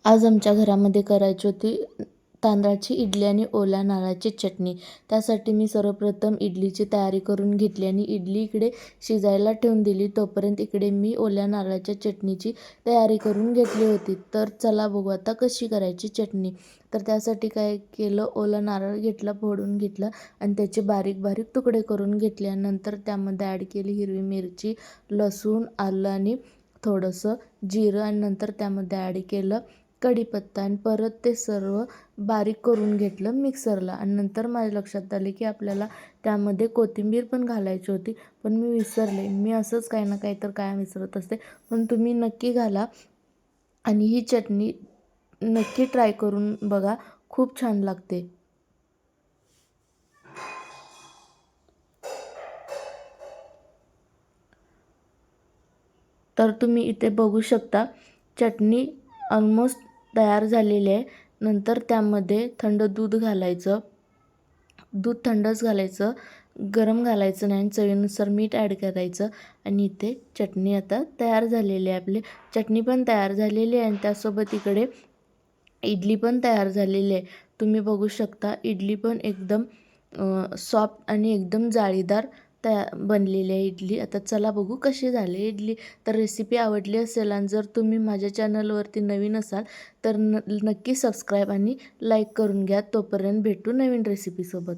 आज आमच्या घरामध्ये करायची होती तांदळाची इडली आणि ओल्या नारळाची चटणी. त्यासाठी मी सर्वप्रथम इडलीची तयारी करून घेतली आणि इडली इकडे शिजायला ठेवून दिली. तोपर्यंत इकडे मी ओल्या नारळाच्या चटणीची तयारी करून घेतली होती. तर चला बघू आता कशी करायची चटणी. तर त्यासाठी काय केलं, ओला नारळ घेतला, फोडून घेतला आणि त्याचे बारीक बारीक तुकडे करून घेतले. नंतर त्यामध्ये ॲड केली हिरवी मिरची, लसूण, आलं आणि थोडंसं जिरं आणि नंतर त्यामध्ये ॲड केलं कढीपत्ता आणि परत ते सर्व बारीक करून घेतलं मिक्सरला. आणि नंतर माझ्या लक्षात आले की आपल्याला त्यामध्ये कोथिंबीर पण घालायची होती, पण मी विसरले. मी असंच काही ना काही तर काय विसरत असते, पण तुम्ही नक्की घाला आणि ही चटणी नक्की ट्राय करून बघा, खूप छान लागते. तर तुम्ही इथे बघू शकता चटणी ऑलमोस्ट तयार झालेली आहे. नंतर त्यामध्ये थंड दूध घालायचं. दूध थंडच घालायचं, गरम घालायचं नाही. आणि चवीनुसार मीठ ॲड करायचं. आणि इथे चटणी आता तयार झालेली आहे. आपली चटणी पण तयार झालेली आहे आणि त्यासोबत इकडे इडली पण तयार झालेली आहे. तुम्ही बघू शकता इडली पण एकदम सॉफ्ट आणि एकदम जाळीदार बनलेली आहे इडली. आता चला बघू कशी झाली इडली. तर रेसिपी आवडली असेल आणि जर तुम्ही माझ्या चॅनलवरती नवीन असाल तर नक्की सबस्क्राईब आणि लाईक करून घ्या. तोपर्यंत भेटू नवीन रेसिपीसोबत.